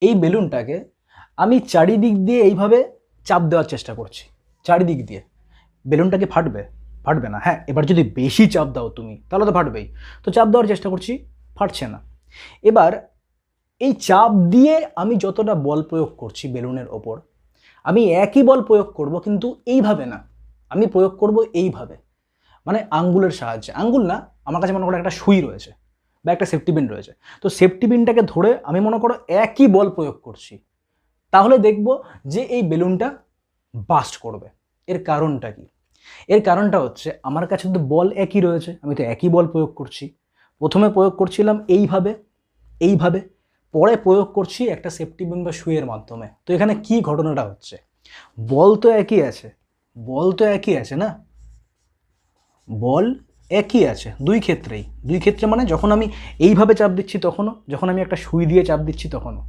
এই বেলুনটাকে আমি চারিদিক দিয়ে এইভাবে চাপ দেওয়ার চেষ্টা করছি, চারিদিক দিয়ে। বেলুনটাকে ফাটবে? ফাটবে না। হ্যাঁ, এবার যদি বেশি চাপ দাও তুমি, তাহলে তো ফাটবেই। তো চাপ দেওয়ার চেষ্টা করছি, ফাটছে না। এবার এই চাপ দিয়ে আমি যতটা বল প্রয়োগ করছি বেলুনের ওপর, আমি একই বল প্রয়োগ করব, কিন্তু এইভাবে না, আমি প্রয়োগ করব এইভাবে, মানে আঙ্গুলের সাহায্যে। আঙ্গুল না, আমার কাছে মনে করো একটা সুই রয়েছে বা একটা সেফটি পিন রয়েছে। তো সেফটি পিনটাকে ধরে আমি মনে করো একই বল প্রয়োগ করছি, তাহলে দেখব যে এই বেলুনটা বাস্ট করবে। এর কারণটা কি? এর কারণটা হচ্ছে আমার কাছে তো বল একই রয়েছে, আমি তো একই বল প্রয়োগ করছি। প্রথমে প্রয়োগ করছিলাম এইভাবে, এইভাবে, পরে প্রয়োগ করছি একটা সেফটি পিন বা সুইয়ের মাধ্যমে। তো এখানে কি ঘটনাটা হচ্ছে? বল তো একই আছে, বল তো একই আছে না, বল একই আছে দুই ক্ষেত্রেই। দুই ক্ষেত্রে মানে যখন আমি এইভাবে চাপ দিচ্ছি তখনও, যখন আমি একটা সুই দিয়ে চাপ দিচ্ছি তখনও।